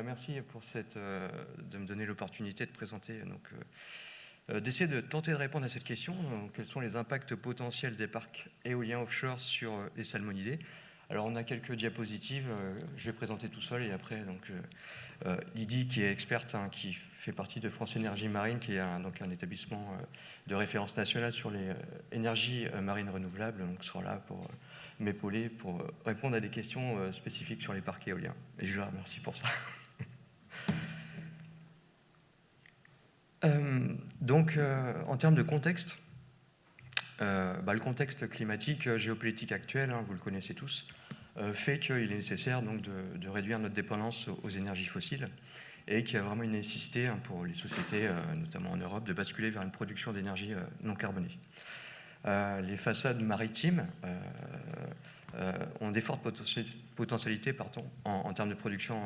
Merci pour de me donner l'opportunité de présenter, d'essayer de tenter de répondre à cette question. Donc, quels sont les impacts potentiels des parcs éoliens offshore sur les salmonidés? Alors, on a quelques diapositives, je vais présenter tout seul et après, Lydie, qui est experte, qui fait partie de France Énergie Marine, qui est un établissement de référence nationale sur les énergies marines renouvelables, donc sera là pour m'épauler, pour répondre à des questions spécifiques sur les parcs éoliens. Et je la remercie pour ça. En termes de contexte, le contexte climatique, géopolitique actuel, vous le connaissez tous, fait qu'il est nécessaire de réduire notre dépendance aux énergies fossiles et qu'il y a vraiment une nécessité pour les sociétés, notamment en Europe, de basculer vers une production d'énergie non carbonée. Les façades maritimes ont des fortes potentialités en termes de production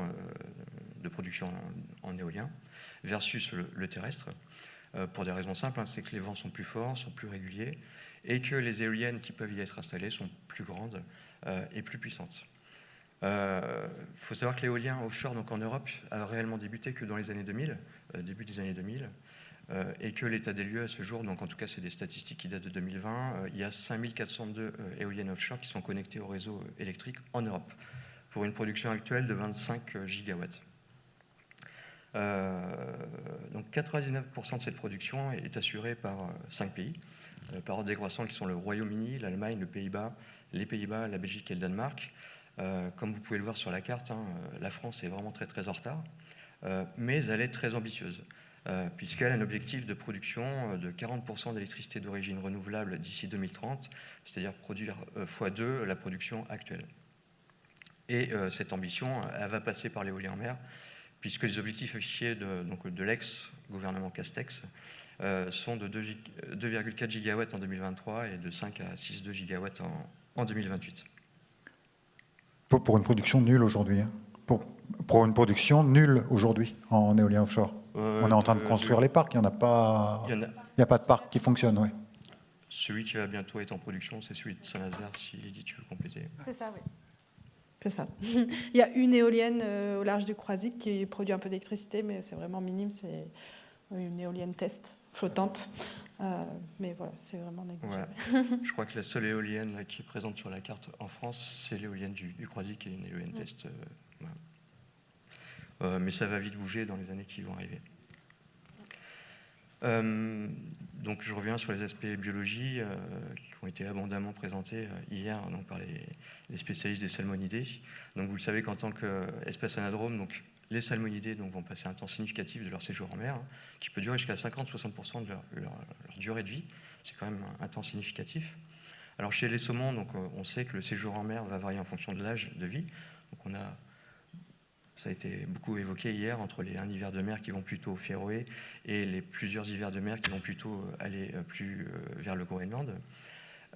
en éolien versus le terrestre, pour des raisons simples, c'est que les vents sont plus forts, sont plus réguliers, et que les éoliennes qui peuvent y être installées sont plus grandes et plus puissantes. Faut savoir que l'éolien offshore en Europe a réellement débuté que dans les années 2000, début des années 2000, et que l'état des lieux à ce jour, donc en tout cas c'est des statistiques qui datent de 2020, il y a 5402 éoliennes offshore qui sont connectées au réseau électrique en Europe, pour une production actuelle de 25 gigawatts. Donc 99% de cette production est assurée par 5 pays, par ordre décroissant, qui sont le Royaume-Uni, l'Allemagne, les Pays-Bas, la Belgique et le Danemark. Comme vous pouvez le voir sur la carte, la France est vraiment très très en retard, mais elle est très ambitieuse, puisqu'elle a un objectif de production de 40% d'électricité d'origine renouvelable d'ici 2030, c'est-à-dire produire x2 la production actuelle. Et cette ambition, elle va passer par l'éolien en mer, puisque les objectifs affichés de l'ex-gouvernement Castex sont de 2,4 gigawatts en 2023 et de 5 à 6,2 gigawatts en 2028. Pour une production nulle aujourd'hui, pour une production nulle aujourd'hui en éolien offshore. On est en train de construire les parcs, il n'y a pas de parc qui fonctionne. Ouais. Celui qui va bientôt être en production, c'est celui de Saint-Nazaire, si Lydie, tu veux compléter. C'est ça, oui. C'est ça. Il y a une éolienne au large du Croisic qui produit un peu d'électricité, mais c'est vraiment minime. C'est une éolienne test flottante. Mais voilà, c'est vraiment négligeable. Ouais. Je crois que la seule éolienne qui est présente sur la carte en France, c'est l'éolienne du Croisic, qui est une éolienne test. Voilà. Mais ça va vite bouger dans les années qui vont arriver. Donc je reviens sur les aspects biologie qui ont été abondamment présentés hier par les spécialistes des salmonidés. Donc vous le savez qu'en tant qu'espèce anadrome, les salmonidés vont passer un temps significatif de leur séjour en mer, qui peut durer jusqu'à 50-60% de leur durée de vie. C'est quand même un temps significatif. Alors chez les saumons, on sait que le séjour en mer va varier en fonction de l'âge de vie. Donc ça a été beaucoup évoqué hier, entre un hiver de mer qui vont plutôt au Féroé et les plusieurs hivers de mer qui vont plutôt aller plus vers le Groenland.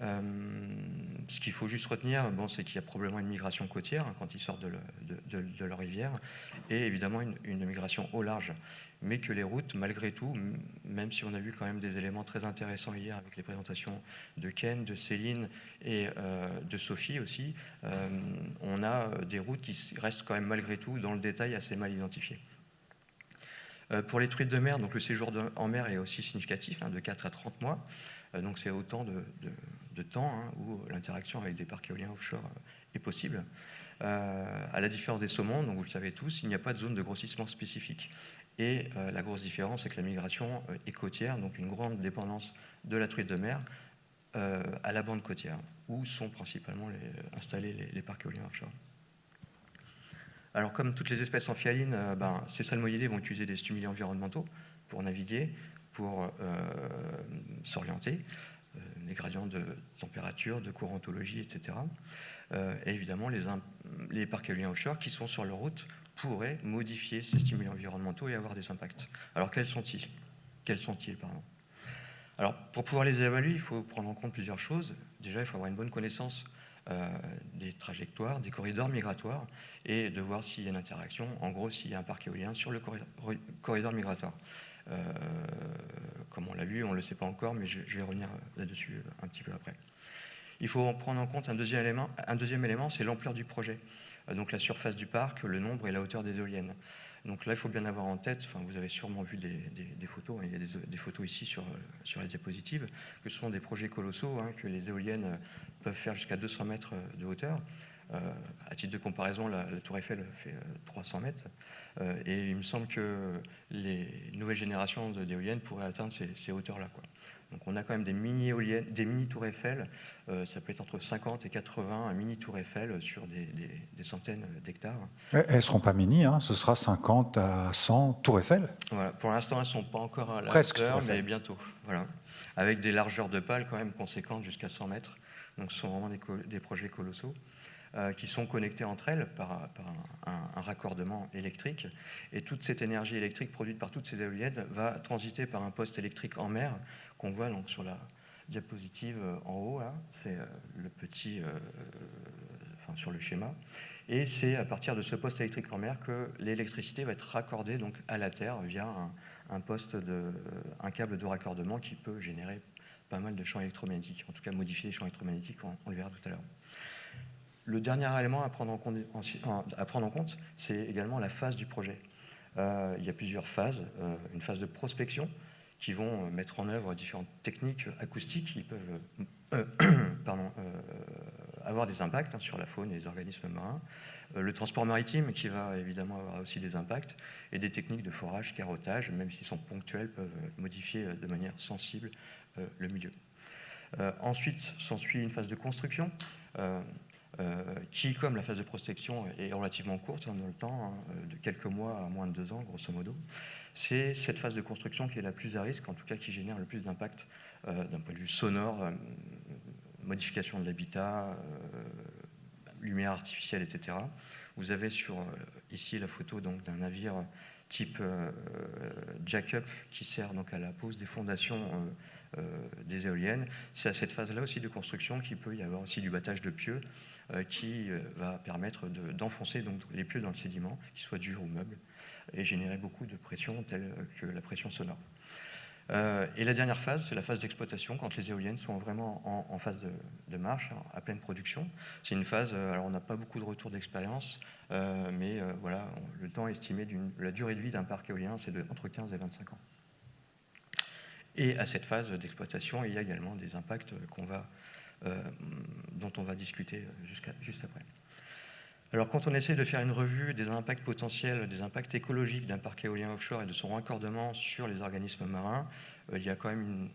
Ce qu'il faut juste retenir, c'est qu'il y a probablement une migration côtière quand ils sortent de leur rivière, et évidemment une migration au large. Mais que les routes, malgré tout, même si on a vu quand même des éléments très intéressants hier avec les présentations de Ken, de Céline et de Sophie aussi, on a des routes qui restent quand même malgré tout dans le détail assez mal identifiées. Pour les truites de mer, le séjour en mer est aussi significatif, de 4 à 30 mois. Donc c'est autant de temps où l'interaction avec des parcs éoliens offshore est possible. À la différence des saumons, vous le savez tous, il n'y a pas de zone de grossissement spécifique. Et la grosse différence, c'est que la migration est côtière, donc une grande dépendance de la truite de mer à la bande côtière, où sont principalement installés les parcs éoliens offshore. Alors comme toutes les espèces amphihalines, ces salmonidés vont utiliser des stimuli environnementaux pour naviguer, pour s'orienter, les gradients de température, de courantologie, etc. Et évidemment, les parcs éoliens offshore qui sont sur leur route pourraient modifier ces stimuli environnementaux et avoir des impacts. Alors quels sont-ils ? Alors pour pouvoir les évaluer, il faut prendre en compte plusieurs choses. Déjà, il faut avoir une bonne connaissance des trajectoires, des corridors migratoires, et de voir s'il y a une interaction, en gros s'il y a un parc éolien sur le corridor migratoire. Comme on l'a vu, on ne le sait pas encore, mais je vais revenir là-dessus un petit peu après. Il faut prendre en compte un deuxième élément, c'est l'ampleur du projet. donc la surface du parc, le nombre et la hauteur des éoliennes. Donc là, il faut bien avoir en tête, vous avez sûrement vu des photos, il y a des photos ici sur la diapositive, que ce sont des projets colossaux, que les éoliennes peuvent faire jusqu'à 200 mètres de hauteur. À titre de comparaison, la tour Eiffel fait 300 mètres, et il me semble que les nouvelles générations d'éoliennes pourraient atteindre ces hauteurs-là, quoi. Donc on a quand même des mini-éoliennes, des mini-tours Eiffel, ça peut être entre 50 et 80 mini-tours Eiffel sur des centaines d'hectares. Elles ne seront pas mini, ce sera 50 à 100 tours Eiffel. Voilà. Pour l'instant, elles ne sont pas encore à la hauteur, mais bientôt. Voilà. Avec des largeurs de pales quand même conséquentes jusqu'à 100 mètres. Donc ce sont vraiment des projets colossaux qui sont connectés entre elles par un raccordement électrique. Et toute cette énergie électrique produite par toutes ces éoliennes va transiter par un poste électrique en mer qu'on voit donc sur la diapositive en haut. C'est le petit, sur le schéma. Et c'est à partir de ce poste électrique en mer que l'électricité va être raccordée donc à la Terre via un câble de raccordement qui peut générer pas mal de champs électromagnétiques, en tout cas modifier les champs électromagnétiques, on le verra tout à l'heure. Le dernier élément à prendre en compte, c'est également la phase du projet. Il y a plusieurs phases. Une phase de prospection qui vont mettre en œuvre différentes techniques acoustiques qui peuvent avoir des impacts sur la faune et les organismes marins. Le transport maritime qui va évidemment avoir aussi des impacts, et des techniques de forage, carottage, même s'ils sont ponctuels, peuvent modifier de manière sensible le milieu. Ensuite, s'ensuit une phase de construction qui, comme la phase de prospection, est relativement courte dans le temps, de quelques mois à moins de 2 ans, grosso modo. C'est cette phase de construction qui est la plus à risque, en tout cas qui génère le plus d'impact d'un point de vue sonore, modification de l'habitat, lumière artificielle, etc. Vous avez ici la photo d'un navire type jack-up qui sert donc à la pose des fondations des éoliennes. C'est à cette phase-là aussi de construction qu'il peut y avoir aussi du battage de pieux qui va permettre d'enfoncer donc les pieux dans le sédiment, qu'ils soient durs ou meubles, et générer beaucoup de pression telle que la pression sonore. Et la dernière phase, c'est la phase d'exploitation, quand les éoliennes sont vraiment en phase de marche, à pleine production. C'est une phase, alors on n'a pas beaucoup de retours d'expérience, mais voilà, le temps estimé la durée de vie d'un parc éolien, c'est entre 15 et 25 ans. Et à cette phase d'exploitation, il y a également des impacts dont on va discuter juste après. Alors quand on essaie de faire une revue des impacts potentiels, des impacts écologiques d'un parc éolien offshore et de son raccordement sur les organismes marins, il y a quand même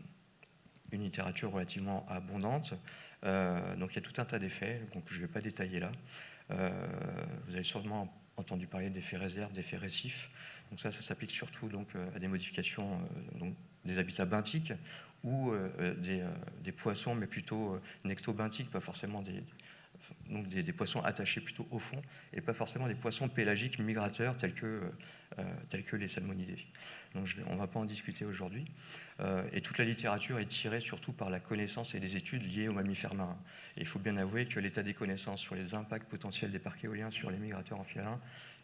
une littérature relativement abondante. Donc il y a tout un tas d'effets, donc je ne vais pas détailler là. Vous avez sûrement entendu parler d'effets réserve, d'effets récifs. Donc ça s'applique surtout donc, à des modifications donc, des habitats benthiques ou des poissons, mais plutôt nectobenthiques, pas forcément des poissons attachés plutôt au fond, et pas forcément des poissons pélagiques migrateurs tels que les salmonidés. Donc on ne va pas en discuter aujourd'hui. Et toute la littérature est tirée surtout par la connaissance et les études liées aux mammifères marins. Et il faut bien avouer que l'état des connaissances sur les impacts potentiels des parcs éoliens sur les migrateurs amphibiens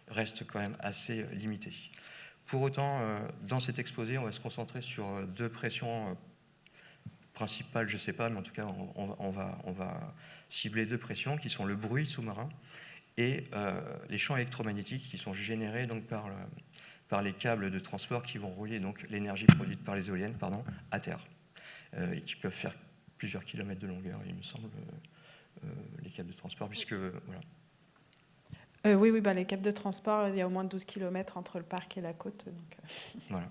reste quand même assez limité. Pour autant, dans cet exposé, on va se concentrer sur 2 pressions principales, je ne sais pas, mais en tout cas, on va cibler 2 pressions qui sont le bruit sous-marin et les champs électromagnétiques qui sont générés donc, par les câbles de transport qui vont relier donc, l'énergie produite par les éoliennes à terre et qui peuvent faire plusieurs kilomètres de longueur, il me semble, les câbles de transport, puisque voilà. Oui, les câbles de transport, il y a au moins 12 km entre le parc et la côte. Donc... Voilà.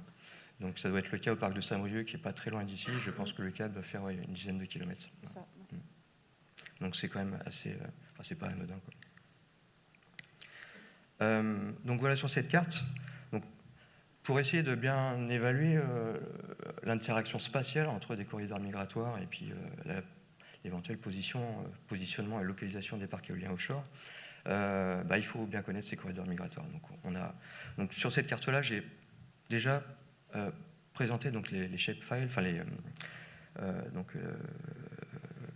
Donc ça doit être le cas au parc de Saint-Brieuc, qui n'est pas très loin d'ici. Je pense que le câble doit faire une dizaine de kilomètres. C'est ça. Donc c'est quand même assez... c'est pas anodin, quoi. Donc voilà sur cette carte. Donc, pour essayer de bien évaluer l'interaction spatiale entre des corridors migratoires et puis l'éventuel positionnement et localisation des parcs éoliens offshore, il faut bien connaître ces corridors migratoires. Donc sur cette carte-là, j'ai déjà présenté donc, les shapefiles,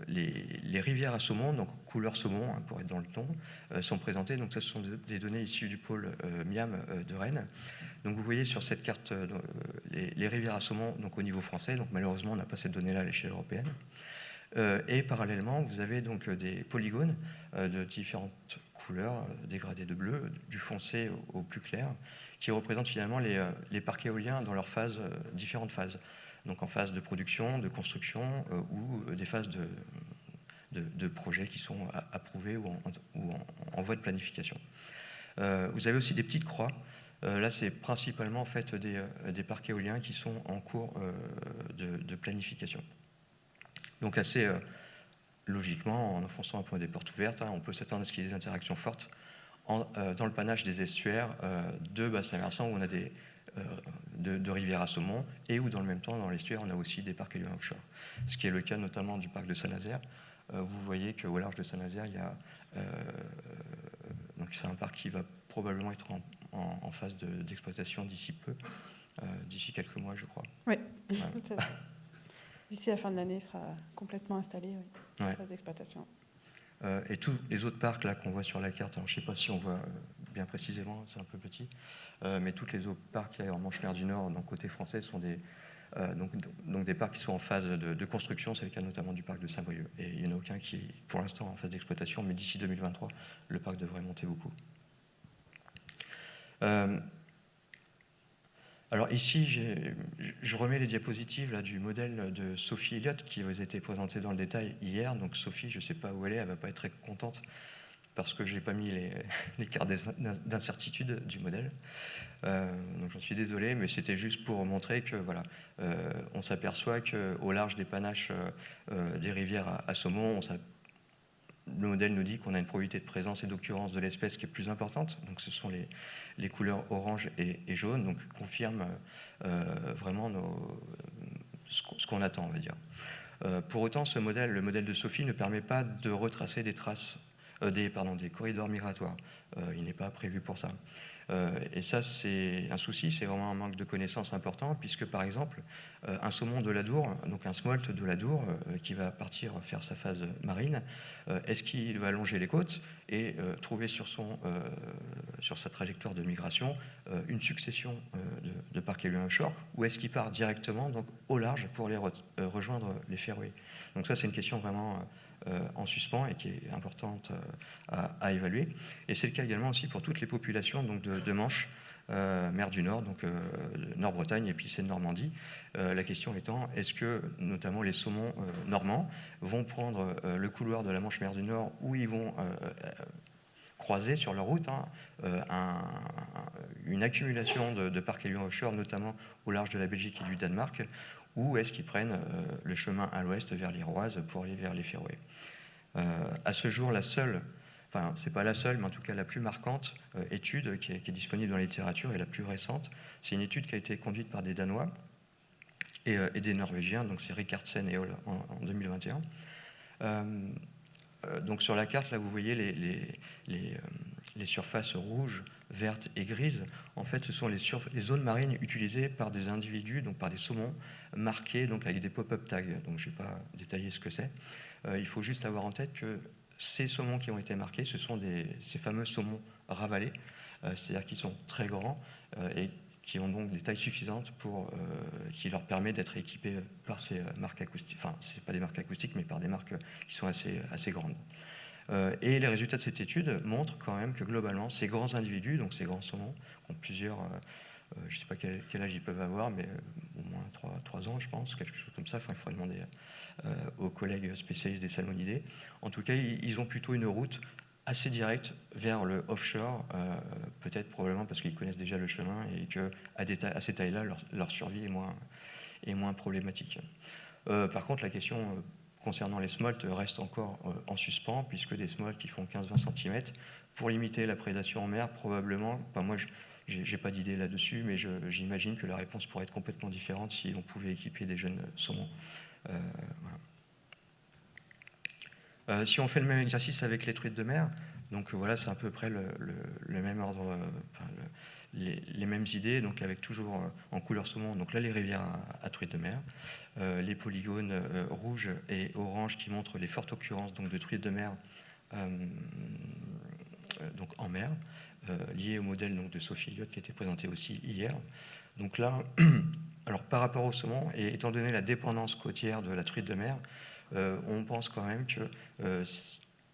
les rivières à saumon, donc couleur saumon pour être dans le ton, sont présentées. Donc ça, ce sont des données issues du pôle MIAM de Rennes. Donc vous voyez sur cette carte les rivières à saumon donc, au niveau français. Donc malheureusement, on n'a pas cette donnée-là à l'échelle européenne. Et parallèlement, vous avez donc des polygones de différentes couleurs, dégradés de bleu, du foncé au plus clair, qui représentent finalement les parcs éoliens dans leurs différentes phases. Donc en phase de production, de construction ou des phases de projets qui sont approuvés ou en voie de planification. Vous avez aussi des petites croix. Là, c'est principalement en fait des parcs éoliens qui sont en cours de planification. Donc assez logiquement, en enfonçant un peu des portes ouvertes, on peut s'attendre à ce qu'il y ait des interactions fortes dans le panache des estuaires de bassins versants où on a de rivières à saumon et où dans le même temps, dans l'estuaire, on a aussi des parcs éoliens offshore. Ce qui est le cas notamment du parc de Saint-Nazaire. Vous voyez qu'au large de Saint-Nazaire, il y a donc c'est un parc qui va probablement être en phase d'exploitation d'ici peu, d'ici quelques mois, je crois. Oui, ouais. D'ici la fin de l'année, il sera complètement installé, oui, en phase d'exploitation. Et tous les autres parcs là qu'on voit sur la carte, alors, je ne sais pas si on voit bien précisément, c'est un peu petit, mais tous les autres parcs qu'il y a en Manche-Mer du Nord, donc côté français, sont donc des parcs qui sont en phase de construction. C'est le cas notamment du parc de Saint-Brieuc. Et il n'y en a aucun qui est pour l'instant en phase d'exploitation, mais d'ici 2023, le parc devrait monter beaucoup. Alors ici, je remets les diapositives là, du modèle de Sophie Elliott qui vous a été présenté dans le détail hier. Donc Sophie, je ne sais pas où elle ne va pas être très contente parce que je n'ai pas mis les cartes d'incertitude du modèle. Donc j'en suis désolé, mais c'était juste pour montrer que voilà, on s'aperçoit qu'au large des panaches des rivières à saumon, le modèle nous dit qu'on a une probabilité de présence et d'occurrence de l'espèce qui est plus importante. Donc ce sont les couleurs orange et jaune, donc confirme vraiment ce qu'on attend, on va dire. Pour autant, le modèle de Sophie ne permet pas de retracer des corridors migratoires. Il n'est pas prévu pour ça. Et ça, c'est un souci, c'est vraiment un manque de connaissances important, puisque par exemple, un saumon de l'Adour, donc un smolt de l'Adour, qui va partir faire sa phase marine, est-ce qu'il va longer les côtes et trouver sur sa trajectoire de migration une succession de parcs éoliens offshore, ou est-ce qu'il part directement donc, au large pour aller rejoindre les Féroé? Donc ça, c'est une question vraiment en suspens et qui est importante à évaluer. Et c'est le cas également aussi pour toutes les populations donc de Manche, mer du Nord, donc Nord-Bretagne et puis Seine-Normandie. La question étant, est-ce que notamment les saumons normands vont prendre le couloir de la Manche-mer du Nord où ils vont croiser sur leur route une accumulation de parcs éoliens offshore, notamment au large de la Belgique et du Danemark, ou est-ce qu'ils prennent le chemin à l'ouest vers l'Iroise pour aller vers les Féroé? À ce jour, c'est pas la seule, mais en tout cas la plus marquante étude qui est disponible dans la littérature et la plus récente, c'est une étude qui a été conduite par des Danois et des Norvégiens, donc c'est Rikardsen et Hall en 2021. Donc sur la carte, là, vous voyez les surfaces rouges, vertes et grises. En fait, ce sont les zones marines utilisées par des individus, donc par des saumons marqués donc avec des pop-up tags. Donc je ne vais pas détailler ce que c'est. Il faut juste avoir en tête que ces saumons qui ont été marqués, ce sont ces fameux saumons ravalés, c'est-à-dire qu'ils sont très grands et qui ont donc des tailles suffisantes qui leur permet d'être équipés par ces marques acoustiques, enfin, c'est pas des marques acoustiques, mais par des marques qui sont assez grandes. Et les résultats de cette étude montrent quand même que globalement, ces grands individus, donc ces grands saumons, ont plusieurs, je ne sais pas quel âge ils peuvent avoir, mais au moins 3 ans, je pense, quelque chose comme ça. Enfin, il faudrait demander aux collègues spécialistes des salmonidés. En tout cas, ils ont plutôt une route assez directe vers le offshore, peut-être probablement parce qu'ils connaissent déjà le chemin et qu'à ces tailles-là, leur survie est moins problématique. Par contre, la question concernant les smolts reste encore en suspens, puisque des smolts qui font 15-20 cm, pour limiter la prédation en mer, probablement, moi je n'ai pas d'idée là-dessus, mais j'imagine que la réponse pourrait être complètement différente si on pouvait équiper des jeunes saumons. Voilà. Si on fait le même exercice avec les truites de mer, donc voilà, c'est à peu près le même ordre, les mêmes idées, donc avec toujours en couleur saumon, donc là les rivières à truites de mer, les polygones rouges et oranges qui montrent les fortes occurrences donc, de truites de mer donc en mer, liées au modèle donc, de Sophie Elliott qui a été présenté aussi hier. Donc là, alors par rapport au saumon, et étant donné la dépendance côtière de la truite de mer, on pense quand même que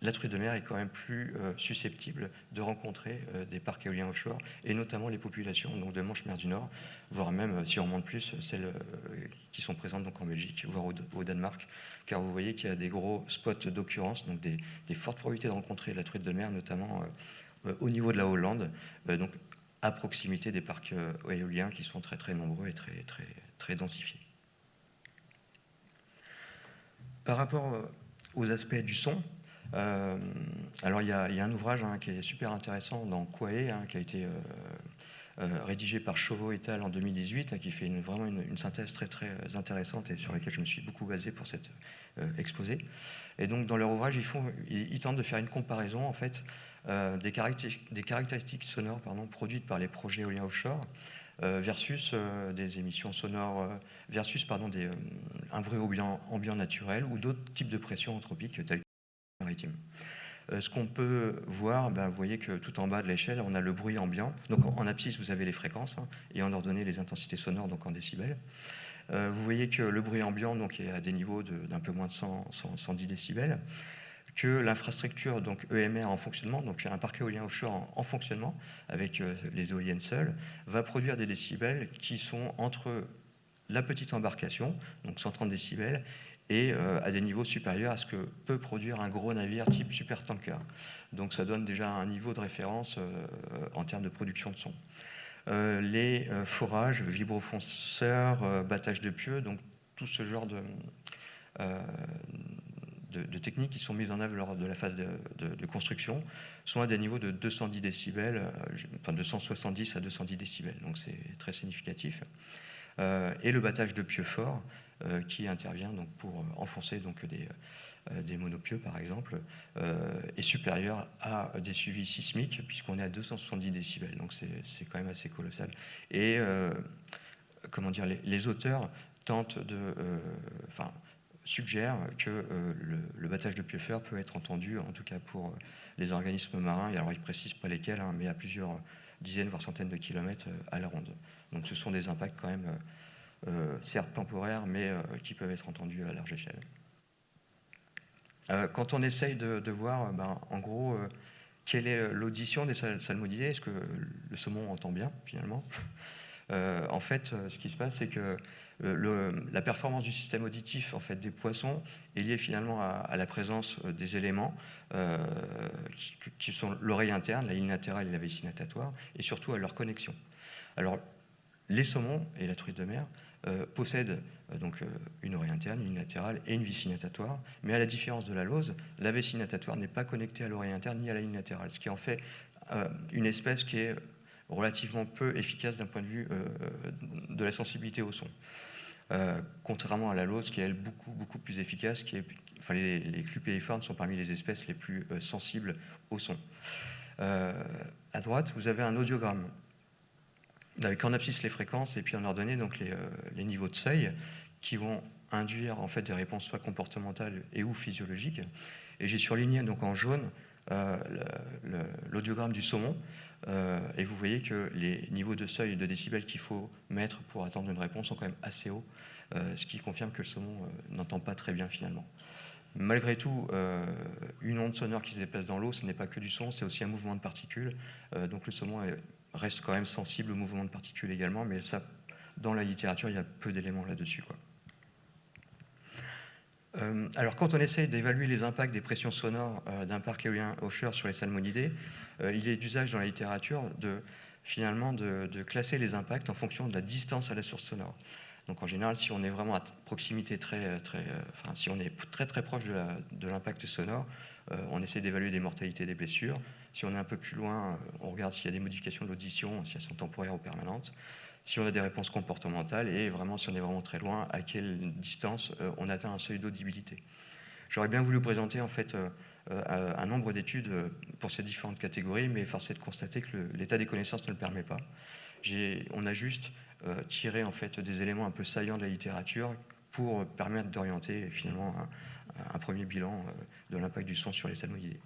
la truite de mer est quand même plus susceptible de rencontrer des parcs éoliens offshore, et notamment les populations donc de Manche-Mer du Nord, voire même, si on remonte plus, celles qui sont présentes donc en Belgique, voire au Danemark, car vous voyez qu'il y a des gros spots d'occurrence, donc des fortes probabilités de rencontrer la truite de mer, notamment au niveau de la Hollande, donc à proximité des parcs éoliens qui sont très très nombreux et très densifiés. Par rapport aux aspects du son, alors il y a un ouvrage qui est super intéressant dans Quae, qui a été rédigé par Chauveau et al. En 2018, qui fait vraiment une synthèse très intéressante et sur laquelle je me suis beaucoup basé pour cet exposé. Et donc dans leur ouvrage, ils tentent de faire une comparaison en fait des caractéristiques sonores produites par les projets éoliens offshore versus des émissions sonores, versus un bruit ambiant naturel ou d'autres types de pressions anthropiques telles que maritime. Ce qu'on peut voir, vous voyez que tout en bas de l'échelle, on a le bruit ambiant. Donc en abscisse, vous avez les fréquences et en ordonnée les intensités sonores, donc en décibels. Vous voyez que le bruit ambiant donc, est à des niveaux d'un peu moins de 110 décibels, que l'infrastructure donc EMR en fonctionnement, donc un parc éolien offshore en fonctionnement, avec les éoliennes seules, va produire des décibels qui sont entre la petite embarcation, donc 130 décibels, et à des niveaux supérieurs à ce que peut produire un gros navire type supertanker. Donc ça donne déjà un niveau de référence en termes de production de son. Les forages, vibrofonceurs, battage de pieux, donc tout ce genre de techniques qui sont mises en œuvre lors de la phase de construction sont à des niveaux de 210 décibels, enfin de 170 à 210 décibels, donc c'est très significatif. Et le battage de pieux forts qui intervient donc pour enfoncer donc des monopieux par exemple, est supérieur à des suivis sismiques puisqu'on est à 270 décibels, donc c'est quand même assez colossal. Et comment dire, les auteurs tentent suggèrent que le battage de pieux forts peut être entendu, en tout cas pour les organismes marins, et alors ils ne précisent pas lesquels, mais à plusieurs dizaines voire centaines de kilomètres à la ronde. Donc ce sont des impacts quand même certes temporaires, mais qui peuvent être entendus à large échelle. Quand on essaye de voir, en gros, quelle est l'audition des salmonidés, est-ce que le saumon entend bien, finalement ? En fait, ce qui se passe, c'est que la performance du système auditif en fait, des poissons est liée finalement à la présence des éléments qui sont l'oreille interne, la ligne latérale et la vessie natatoire, et surtout à leur connexion. Alors, les saumons et la truite de mer possèdent donc une oreille interne, une ligne latérale et une vessie natatoire, mais à la différence de la lauze, la vessie natatoire n'est pas connectée à l'oreille interne ni à la ligne latérale, ce qui en fait une espèce qui est relativement peu efficace d'un point de vue de la sensibilité au son. Contrairement à la lauze, qui est elle beaucoup plus efficace, les clupéiformes sont parmi les espèces les plus sensibles au son. À droite, vous avez un audiogramme avec en abscisse les fréquences et puis en ordonnée donc les niveaux de seuil qui vont induire en fait des réponses soit comportementales et ou physiologiques. Et j'ai surligné donc en jaune l'audiogramme du saumon et vous voyez que les niveaux de seuil de décibels qu'il faut mettre pour attendre une réponse sont quand même assez hauts, ce qui confirme que le saumon n'entend pas très bien finalement. Malgré tout, une onde sonore qui se déplace dans l'eau, ce n'est pas que du son, c'est aussi un mouvement de particules. Donc le saumon reste quand même sensible au mouvement de particules également, mais ça, dans la littérature, il y a peu d'éléments là-dessus, quoi. Alors, quand on essaie d'évaluer les impacts des pressions sonores d'un parc éolien offshore sur les salmonidés, il est d'usage dans la littérature de classer les impacts en fonction de la distance à la source sonore. Donc, en général, si on est vraiment à proximité si on est très proche de l'impact sonore, on essaie d'évaluer des mortalités, des blessures. Si on est un peu plus loin, on regarde s'il y a des modifications de l'audition, si elles sont temporaires ou permanentes. Si on a des réponses comportementales et vraiment, si on est vraiment très loin, à quelle distance on atteint un seuil d'audibilité. J'aurais bien voulu présenter en fait un nombre d'études pour ces différentes catégories, mais force est de constater que l'état des connaissances ne le permet pas. On a juste tiré en fait des éléments un peu saillants de la littérature pour permettre d'orienter finalement un premier bilan de l'impact du son sur les salmonidés.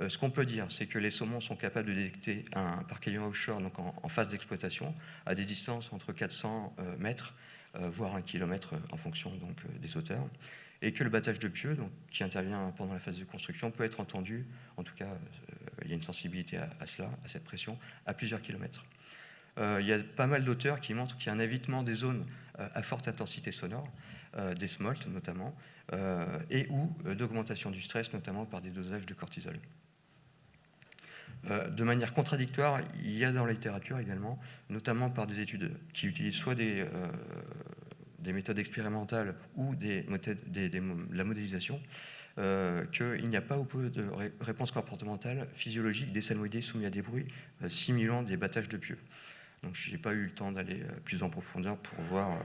Ce qu'on peut dire, c'est que les saumons sont capables de détecter un parc éolien offshore donc en phase d'exploitation à des distances entre 400 mètres, voire 1 kilomètre en fonction donc, des hauteurs. et que le battage de pieux, donc, qui intervient pendant la phase de construction, peut être entendu, en tout cas, il y a une sensibilité à cela, à cette pression, à plusieurs kilomètres. Il y a pas mal d'auteurs qui montrent qu'il y a un évitement des zones à forte intensité sonore, des smolts notamment, et ou d'augmentation du stress, notamment par des dosages de cortisol. De manière contradictoire, il y a dans la littérature également, notamment par des études qui utilisent soit des méthodes expérimentales ou la modélisation, qu'il n'y a pas ou peu de réponse comportementale physiologique des salmoïdés soumis à des bruits simulant des battages de pieux. Donc je n'ai pas eu le temps d'aller plus en profondeur pour voir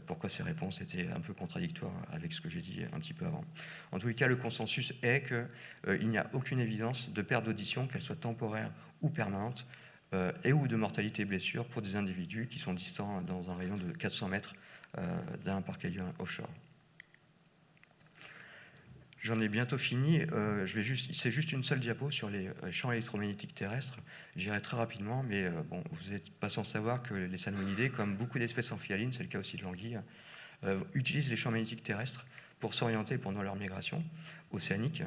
pourquoi ces réponses étaient un peu contradictoires avec ce que j'ai dit un petit peu avant. En tous les cas, le consensus est qu'il n'y a aucune évidence de perte d'audition, qu'elle soit temporaire ou permanente, et ou de mortalité et blessure pour des individus qui sont distants dans un rayon de 400 mètres d'un parc éolien offshore. J'en ai bientôt fini. C'est juste une seule diapo sur les champs électromagnétiques terrestres. J'irai très rapidement, mais bon, vous n'êtes pas sans savoir que les salmonidés, comme beaucoup d'espèces amphibines, c'est le cas aussi de l'anguille, utilisent les champs magnétiques terrestres pour s'orienter pendant leur migration océanique.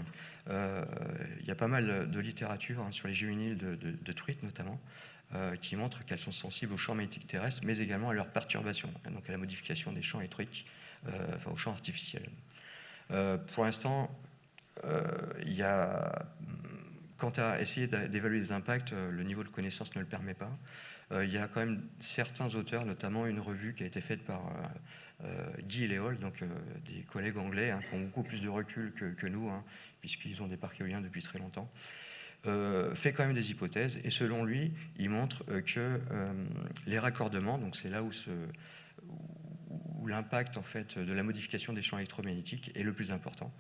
Il y a pas mal de littérature sur les juvéniles de truites notamment, qui montrent qu'elles sont sensibles aux champs magnétiques terrestres, mais également à leur perturbation, donc à la modification des champs électriques, enfin aux champs artificiels. Pour l'instant, quant à essayer d'évaluer les impacts, le niveau de connaissance ne le permet pas. Il y a quand même certains auteurs, notamment une revue qui a été faite par Guy et Léol, donc des collègues anglais qui ont beaucoup plus de recul que nous, puisqu'ils ont des parcs éoliens depuis très longtemps, fait quand même des hypothèses, et selon lui, il montre que les raccordements, donc c'est là où l'impact en fait, de la modification des champs électromagnétiques est le plus important,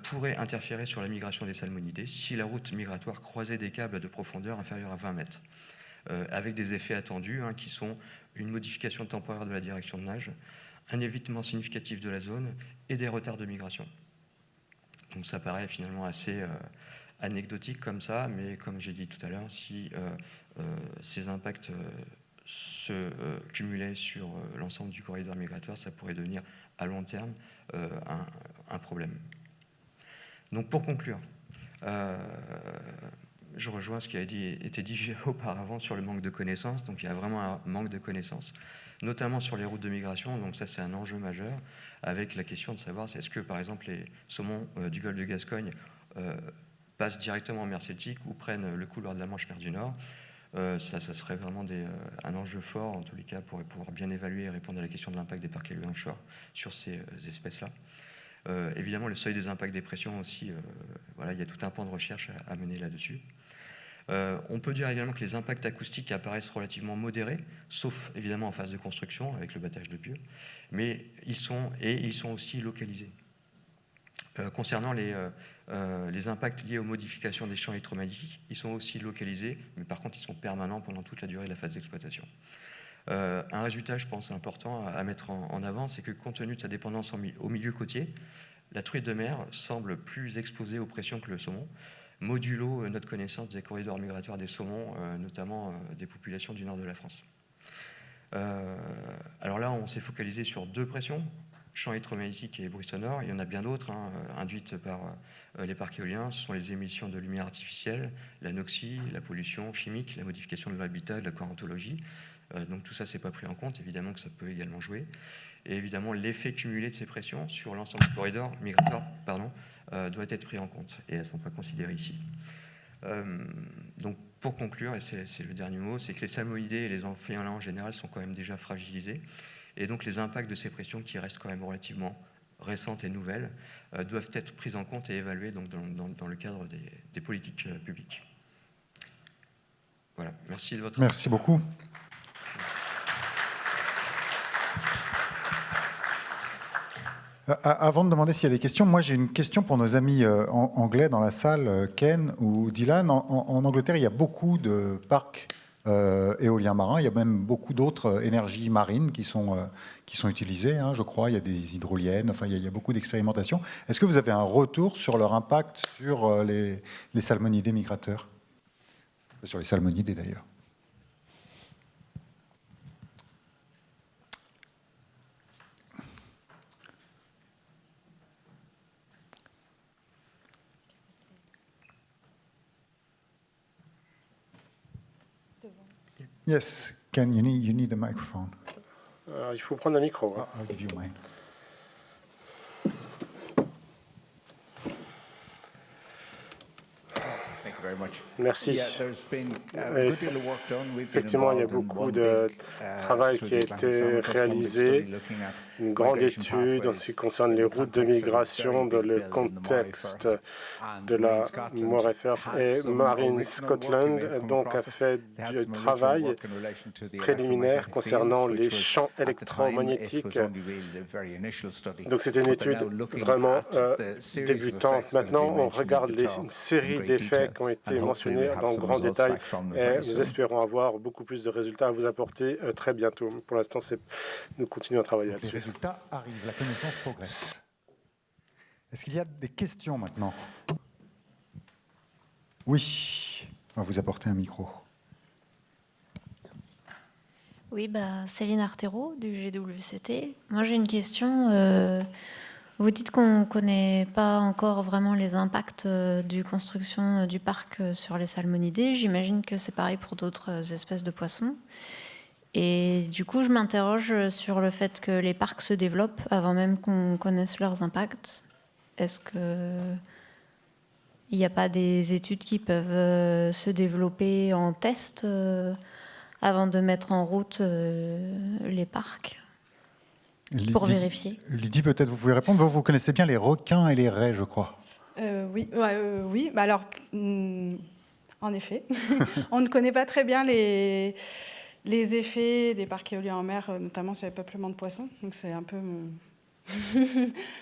pourrait interférer sur la migration des salmonidés si la route migratoire croisait des câbles de profondeur inférieure à 20 mètres, avec des effets attendus qui sont une modification temporaire de la direction de nage, un évitement significatif de la zone et des retards de migration. Donc ça paraît finalement assez anecdotique comme ça, mais comme j'ai dit tout à l'heure, si ces impacts se cumulaient sur l'ensemble du corridor migratoire, ça pourrait devenir à long terme un problème. Donc pour conclure, je rejoins ce qui a été dit auparavant sur le manque de connaissances. Donc il y a vraiment un manque de connaissances, notamment sur les routes de migration. Donc ça, c'est un enjeu majeur, avec la question de savoir est-ce que, par exemple, les saumons du golfe de Gascogne passent directement en mer Celtique ou prennent le couloir de la Manche mer du Nord. Ça serait vraiment un enjeu fort, en tous les cas, pour pouvoir bien évaluer et répondre à la question de l'impact des parcs éoliens offshore sur ces espèces-là. Évidemment, le seuil des impacts des pressions aussi, voilà, il y a tout un pan de recherche à mener là-dessus. On peut dire également que les impacts acoustiques apparaissent relativement modérés, sauf évidemment en phase de construction avec le battage de pieux, mais ils sont aussi localisés. Concernant les impacts liés aux modifications des champs électromagnétiques, ils sont aussi localisés, mais par contre ils sont permanents pendant toute la durée de la phase d'exploitation. Un résultat, je pense, important à mettre en avant, c'est que compte tenu de sa dépendance au milieu côtier, la truite de mer semble plus exposée aux pressions que le saumon, modulo notre connaissance des corridors migratoires des saumons, notamment des populations du nord de la France. Alors là, on s'est focalisé sur deux pressions, champs électromagnétiques et bruit sonore. Il y en a bien d'autres, induites par les parcs éoliens. Ce sont les émissions de lumière artificielle, l'anoxie, la pollution chimique, la modification de l'habitat, de la quarantologie. Donc tout ça, c'est pas pris en compte. Évidemment que ça peut également jouer. Et évidemment, l'effet cumulé de ces pressions sur l'ensemble du corridor migratoire doit être pris en compte. Et elles ne sont pas considérées ici. Donc pour conclure, et c'est le dernier mot, c'est que les salmonidés et les amphibiens en général sont quand même déjà fragilisés. Et donc les impacts de ces pressions, qui restent quand même relativement récentes et nouvelles, doivent être prises en compte et évaluées donc, dans le cadre des politiques publiques. Voilà, merci de votre attention. Merci beaucoup. Avant de demander s'il y a des questions, moi j'ai une question pour nos amis anglais dans la salle, Ken ou Dylan. En Angleterre, il y a beaucoup de parcs éoliens marins. Il y a même beaucoup d'autres énergies marines qui sont utilisées, je crois. Il y a des hydroliennes, enfin il y a beaucoup d'expérimentations. Est-ce que vous avez un retour sur leur impact sur les salmonidés migrateurs? Sur les salmonidés d'ailleurs. Yes, Ken, you need a microphone. Il faut prendre un micro. Hein. I'll give you mine. Merci. Effectivement, il y a beaucoup de travail qui a été réalisé, une grande étude en ce qui concerne les routes de migration dans le contexte de la MORFR. Et Marine Scotland donc, a fait du travail préliminaire concernant les champs électromagnétiques. Donc c'est une étude vraiment débutante. Maintenant, on regarde une série d'effets qui ont été mentionnés dans grand détail et nous espérons avoir beaucoup plus de résultats à vous apporter très bientôt. Pour l'instant, nous continuons à travailler là-dessus. Les résultats arrivent, la connaissance progresse. Est-ce qu'il y a des questions maintenant? Oui, on va vous apporter un micro. Oui, Céline Artero du GWCT. Moi, j'ai une question. Vous dites qu'on ne connaît pas encore vraiment les impacts de construction du parc sur les salmonidés. J'imagine que c'est pareil pour d'autres espèces de poissons. Et du coup, je m'interroge sur le fait que les parcs se développent avant même qu'on connaisse leurs impacts. Est-ce qu'il n'y a pas des études qui peuvent se développer en test avant de mettre en route les parcs pour vérifier? Lydie, peut-être vous pouvez répondre. Vous connaissez bien les requins et les raies, je crois. Oui. Alors, en effet, on ne connaît pas très bien les effets des parcs éoliens en mer, notamment sur les peuplements de poissons. Donc, c'est un peu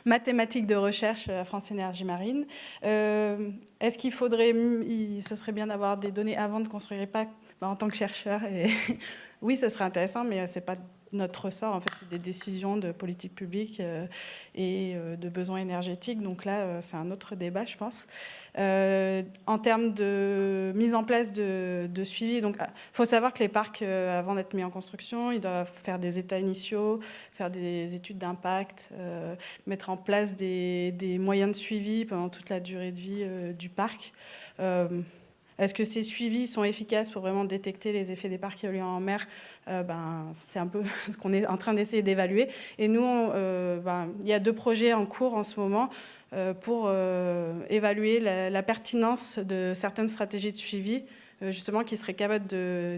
mathématique de recherche à France Énergie Marine. Est-ce qu'il faudrait, ce serait bien d'avoir des données avant de construire les parcs? En tant que chercheur, oui, ce serait intéressant, mais ce n'est pas notre ressort. En fait, c'est des décisions de politique publique et de besoins énergétiques. Donc là, c'est un autre débat, je pense. En termes de mise en place de suivi, il faut savoir que les parcs, avant d'être mis en construction, ils doivent faire des états initiaux, faire des études d'impact, mettre en place des moyens de suivi pendant toute la durée de vie du parc. Est-ce que ces suivis sont efficaces pour vraiment détecter les effets des parcs éoliens en mer? C'est un peu ce qu'on est en train d'essayer d'évaluer. Et nous, il y a 2 projets en cours en ce moment pour évaluer la pertinence de certaines stratégies de suivi, justement, qui seraient capables de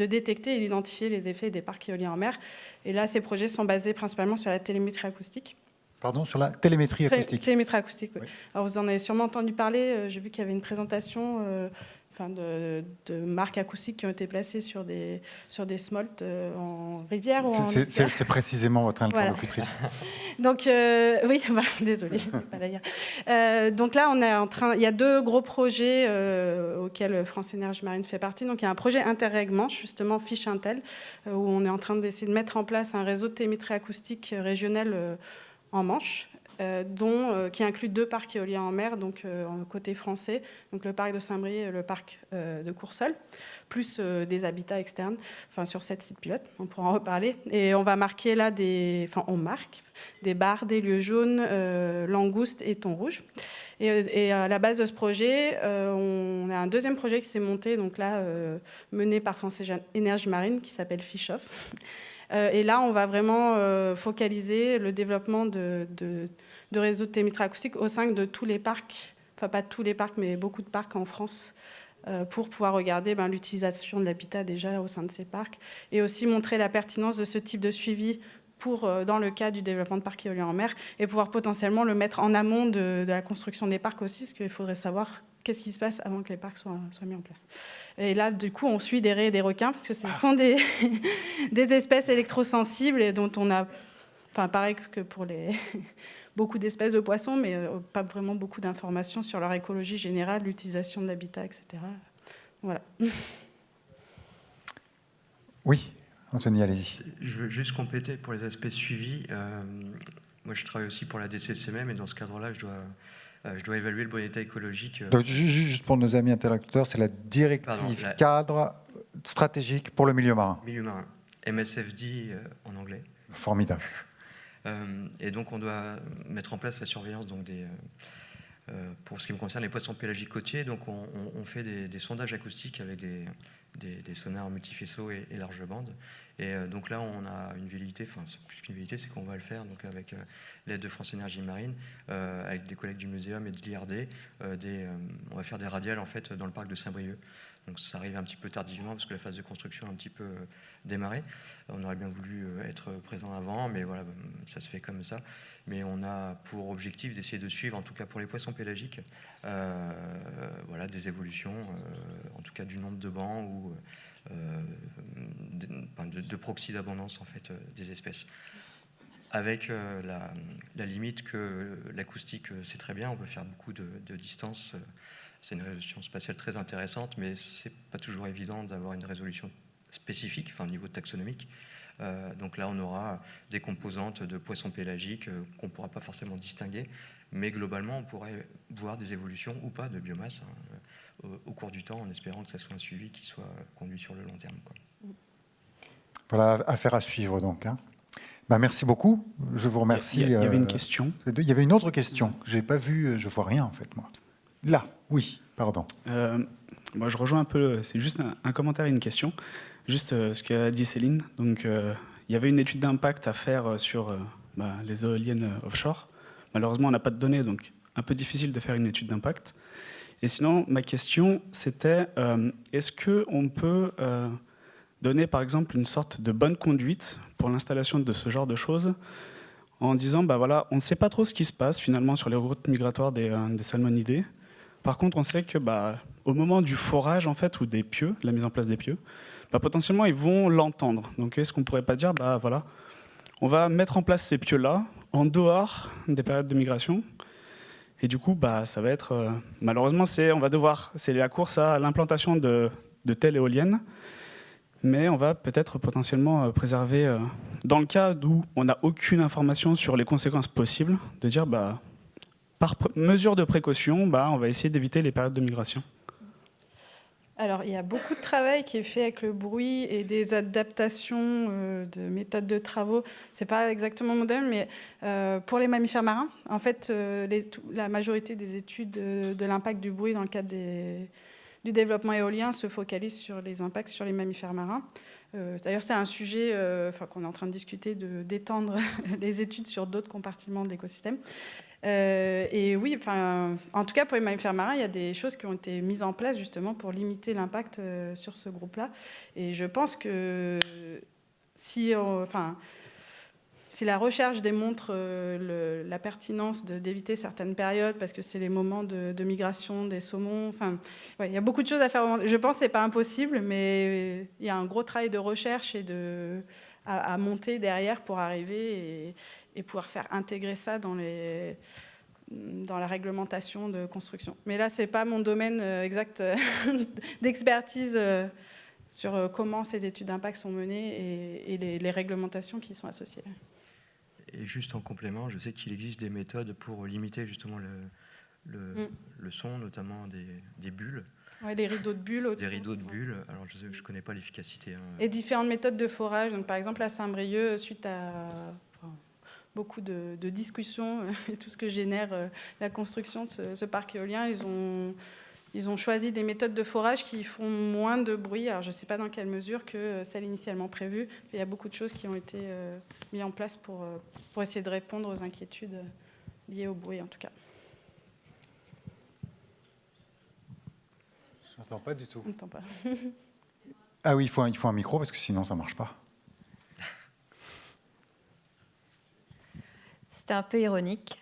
détecter et d'identifier les effets des parcs éoliens en mer. Et là, ces projets sont basés principalement sur la télémétrie acoustique. Pardon, sur la télémétrie acoustique. Télémétrie acoustique, oui. Oui. Alors, vous en avez sûrement entendu parler. J'ai vu qu'il y avait une présentation de marques acoustiques qui ont été placées sur des smolts en rivière ou en estuaire. C'est précisément votre interlocutrice. Voilà. Donc, oui, désolée, c'est pas d'ailleurs. Donc là, il y a 2 gros projets auxquels France Énergie Marine fait partie. Donc, il y a un projet Interreg Manche, justement Fiche Intel, où on est en train d'essayer de mettre en place un réseau de télémétrie acoustique régional en Manche, qui inclut 2 parcs éoliens en mer, donc côté français, donc le parc de Saint-Brieuc et le parc de Courseulles, plus des habitats externes, sur 7 sites pilotes, on pourra en reparler. Et on va marquer là on marque des barres, des lieux jaunes, langoustes et thon rouge. Et à la base de ce projet, on a un deuxième projet qui s'est monté, donc là, mené par France Énergie Marine, qui s'appelle Fish Off. Et là, on va vraiment focaliser le développement de réseaux de télémétrie acoustique au sein de tous les parcs, enfin pas tous les parcs, mais beaucoup de parcs en France, pour pouvoir regarder l'utilisation de l'habitat déjà au sein de ces parcs, et aussi montrer la pertinence de ce type de suivi dans le cas du développement de parcs éoliens en mer, et pouvoir potentiellement le mettre en amont de la construction des parcs aussi, parce qu'il faudrait savoir qu'est-ce qui se passe avant que les parcs soient mis en place. Et là, du coup, on suit des raies et des requins, parce que ce sont des espèces électrosensibles et dont on a, pareil que pour beaucoup d'espèces de poissons, mais pas vraiment beaucoup d'informations sur leur écologie générale, l'utilisation de l'habitat, etc. Voilà. Oui, Anthony, allez-y. Je veux juste compléter pour les aspects suivis. Moi, je travaille aussi pour la DCCMM, et dans ce cadre-là, je dois évaluer le bon état écologique. Donc, juste pour nos amis interlocuteurs, c'est la directive cadre stratégique pour le milieu marin. Milieu marin, MSFD en anglais. Formidable. Et donc, on doit mettre en place la surveillance pour ce qui me concerne les poissons pélagiques côtiers. Donc, on fait des sondages acoustiques avec des sonars multifaisceaux et large bande. Et donc là, on a une velléité, enfin c'est plus qu'une velléité, c'est qu'on va le faire donc avec l'aide de France Énergie Marine, avec des collègues du Muséum et de l'IRD, on va faire des radiales en fait dans le parc de Saint-Brieuc. Donc ça arrive un petit peu tardivement parce que la phase de construction a un petit peu démarré. On aurait bien voulu être présent avant, mais voilà, ça se fait comme ça. Mais on a pour objectif d'essayer de suivre, en tout cas pour les poissons pélagiques, voilà, des évolutions, en tout cas du nombre de bancs ou de proxy d'abondance en fait des espèces. Avec la limite que l'acoustique c'est très bien, on peut faire beaucoup de distances. C'est une résolution spatiale très intéressante, mais c'est pas toujours évident d'avoir une résolution spécifique, enfin au niveau taxonomique. Donc là, on aura des composantes de poissons pélagiques qu'on ne pourra pas forcément distinguer, mais globalement, on pourrait voir des évolutions ou pas de biomasse au cours du temps, en espérant que ça soit un suivi qui soit conduit sur le long terme, quoi. Voilà, affaire à suivre donc. Hein. Bah, merci beaucoup. Je vous remercie. Il y avait une question. Il y avait une autre question que je n'ai pas vue. Je ne vois rien en fait, moi. Là, oui, pardon. Moi, je rejoins un peu. C'est juste un commentaire et une question. Juste ce qu'a dit Céline. Donc, il y avait une étude d'impact à faire sur les éoliennes offshore. Malheureusement, on n'a pas de données, donc un peu difficile de faire une étude d'impact. Et sinon, ma question, c'était est-ce qu'on peut donner, par exemple, une sorte de bonne conduite pour l'installation de ce genre de choses en disant, voilà, on ne sait pas trop ce qui se passe finalement sur les routes migratoires des salmonidés. Par contre, on sait que au moment du forage en fait, ou des pieux, la mise en place des pieux, potentiellement ils vont l'entendre. Donc est-ce qu'on ne pourrait pas dire, voilà, on va mettre en place ces pieux-là en dehors des périodes de migration, et du coup, ça va être malheureusement, c'est la course à l'implantation de telles éoliennes, mais on va peut-être potentiellement préserver, dans le cas où on n'a aucune information sur les conséquences possibles, de dire par mesure de précaution, on va essayer d'éviter les périodes de migration. Alors, il y a beaucoup de travail qui est fait avec le bruit et des adaptations de méthodes de travaux. Ce n'est pas exactement mon domaine, mais pour les mammifères marins, en fait, la majorité des études de l'impact du bruit dans le cadre du développement éolien se focalise sur les impacts sur les mammifères marins. D'ailleurs, c'est un sujet qu'on est en train de discuter, d'étendre les études sur d'autres compartiments de l'écosystème. Et oui, en tout cas, pour les mammifères marins, il y a des choses qui ont été mises en place justement pour limiter l'impact sur ce groupe-là. Et je pense que si la recherche démontre la pertinence d'éviter certaines périodes, parce que c'est les moments de migration des saumons, il y a beaucoup de choses à faire. Je pense que ce n'est pas impossible, mais il y a un gros travail de recherche et à monter derrière pour arriver et pouvoir faire intégrer ça dans la réglementation de construction. Mais là, ce n'est pas mon domaine exact d'expertise sur comment ces études d'impact sont menées et les réglementations qui sont associées. Et juste en complément, je sais qu'il existe des méthodes pour limiter justement le son, notamment des bulles. Oui, les rideaux de bulles. Des rideaux de bulles. Alors, je ne connais pas l'efficacité. Hein. Et différentes méthodes de forage. Donc, par exemple, à Saint-Brieuc, suite à beaucoup de discussions et tout ce que génère la construction de ce parc éolien, ils ont choisi des méthodes de forage qui font moins de bruit. Alors, je ne sais pas dans quelle mesure que celle initialement prévue. Il y a beaucoup de choses qui ont été mises en place pour essayer de répondre aux inquiétudes liées au bruit, en tout cas. Je n'entends pas du tout. On n'entend pas. Ah oui, il faut un micro parce que sinon ça ne marche pas. C'était un peu ironique.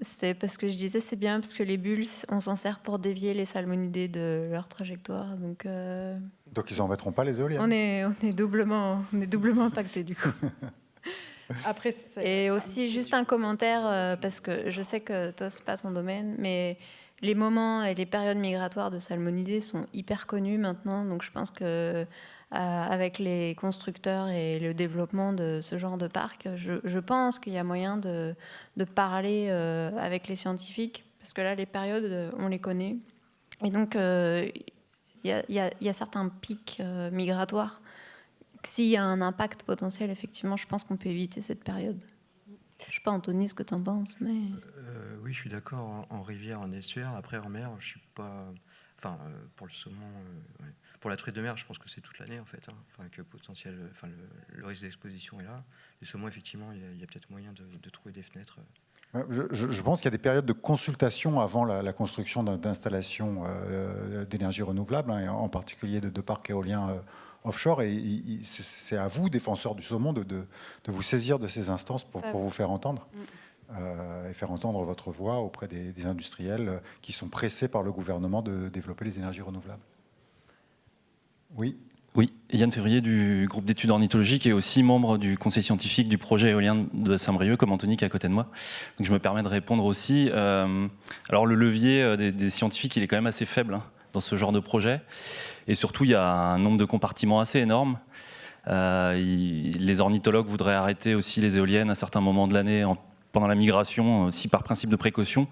C'était parce que je disais c'est bien parce que les bulles, on s'en sert pour dévier les salmonidés de leur trajectoire. Donc ils n'en mettront pas les éoliennes. On est doublement impactés du coup. Après, et aussi juste un commentaire parce que je sais que toi c'est pas ton domaine, mais les moments et les périodes migratoires de salmonidés sont hyper connus maintenant. Donc je pense que avec les constructeurs et le développement de ce genre de parc, je pense qu'il y a moyen de parler avec les scientifiques, parce que là, les périodes, on les connaît. Et donc, il y a certains pics migratoires. S'il y a un impact potentiel, effectivement, je pense qu'on peut éviter cette période. Je ne sais pas, Anthony, ce que tu en penses, mais... Oui, je suis d'accord. En rivière, en estuaire. Après, en mer, je ne suis pas... Enfin, pour le saumon... Ouais. Pour la truite de mer, je pense que c'est toute l'année en fait, que le risque d'exposition est là. Les saumons, effectivement, il y a peut-être moyen de trouver des fenêtres. Je pense qu'il y a des périodes de consultation avant la construction d'installations d'énergie renouvelable, en particulier de parcs éoliens offshore. Et c'est à vous, défenseurs du saumon, de vous saisir de ces instances pour vous faire entendre. Et faire entendre votre voix auprès des industriels qui sont pressés par le gouvernement de développer les énergies renouvelables. Oui. Oui, Yann Février du groupe d'études ornithologiques et aussi membre du conseil scientifique du projet éolien de Saint-Brieuc, comme Anthony qui est à côté de moi. Donc je me permets de répondre aussi. Alors le levier des scientifiques, il est quand même assez faible dans ce genre de projet. Et surtout, il y a un nombre de compartiments assez énorme. Les ornithologues voudraient arrêter aussi les éoliennes à certains moments de l'année pendant la migration, aussi par principe de précaution.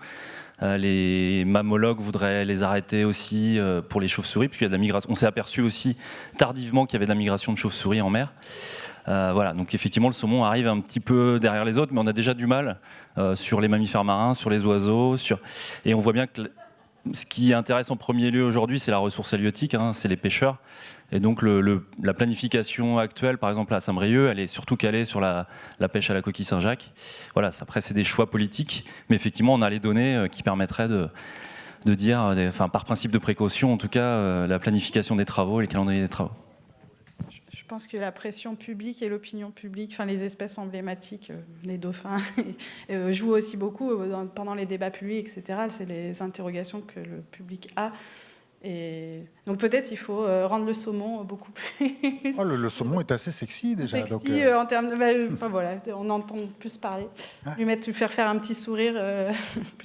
Les mammalogues voudraient les arrêter aussi pour les chauves-souris, puisqu'il y a de la migration. On s'est aperçu aussi tardivement qu'il y avait de la migration de chauves-souris en mer. Voilà, donc effectivement, le saumon arrive un petit peu derrière les autres, mais on a déjà du mal sur les mammifères marins, sur les oiseaux. Et on voit bien que ce qui intéresse en premier lieu aujourd'hui, c'est la ressource halieutique, c'est les pêcheurs. Et donc la planification actuelle, par exemple à Saint-Brieuc, elle est surtout calée sur la pêche à la coquille Saint-Jacques. Voilà, après c'est des choix politiques, mais effectivement on a les données qui permettraient de dire, par principe de précaution en tout cas, la planification des travaux et le calendrier des travaux. Je pense que la pression publique et l'opinion publique, les espèces emblématiques, les dauphins, jouent aussi beaucoup pendant les débats publics, etc. C'est les interrogations que le public a. Et donc peut-être il faut rendre le saumon beaucoup plus... le saumon est assez sexy déjà. Sexy donc, en termes de... voilà, on entend plus parler. Lui faire un petit sourire.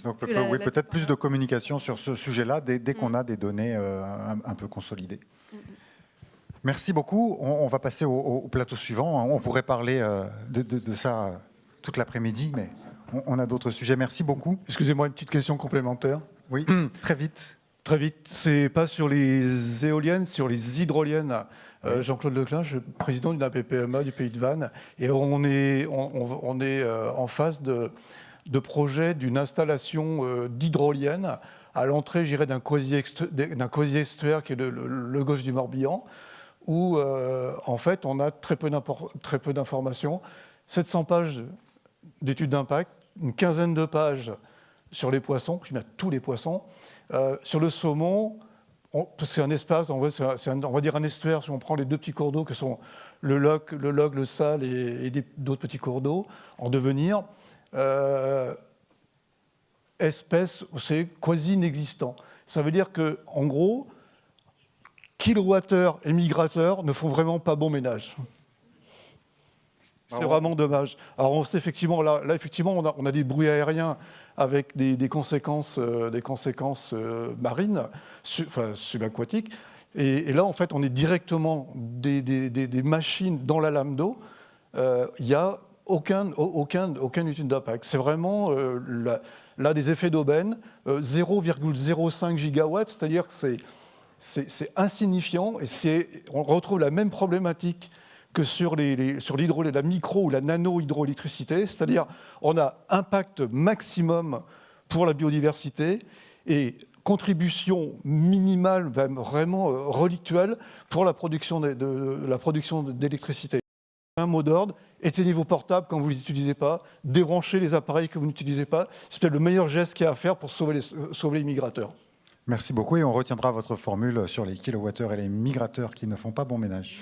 Donc oui, peut-être plus de communication sur ce sujet-là dès qu'on a des données un peu consolidées. Merci beaucoup. On va passer au plateau suivant. On pourrait parler de ça toute l'après-midi, mais on a d'autres sujets. Merci beaucoup. Excusez-moi, une petite question complémentaire. Oui, très vite. Très vite. C'est pas sur les éoliennes, sur les hydroliennes. Jean-Claude Leclin, je suis président d'une APPMA du Pays de Vannes, et on est en phase de projet d'une installation d'hydroliennes à l'entrée, je dirais, d'un quasi-estuaire qui est le golfe du Morbihan, où en fait on a très peu d'informations, 700 pages d'études d'impact, une quinzaine de pages sur les poissons, je mets tous les poissons. Sur le saumon, c'est un espace, on va dire un estuaire, si on prend les deux petits cours d'eau que sont le Log, le Sal et d'autres petits cours d'eau en devenir, espèce, c'est quasi inexistant. Ça veut dire que, en gros, kilowattheures et migrateurs ne font vraiment pas bon ménage. C'est vraiment dommage. Alors on sait effectivement, là effectivement, on a des bruits aériens avec des conséquences marines, subaquatiques. Et là, en fait, on est directement des machines dans la lame d'eau. Il n'y a aucune étude d'impact. C'est vraiment là des effets d'aubaine, 0,05 gigawatts, c'est-à-dire que c'est insignifiant. Et on retrouve la même problématique que sur la micro ou la nano-hydroélectricité, c'est-à-dire on a impact maximum pour la biodiversité et contribution minimale, vraiment relictuelle pour la production d'électricité. Un mot d'ordre, éteignez vos portables quand vous ne les utilisez pas, débranchez les appareils que vous n'utilisez pas, c'est peut-être le meilleur geste qu'il y a à faire pour sauver les migrateurs. Merci beaucoup et on retiendra votre formule sur les kilowattheures et les migrateurs qui ne font pas bon ménage.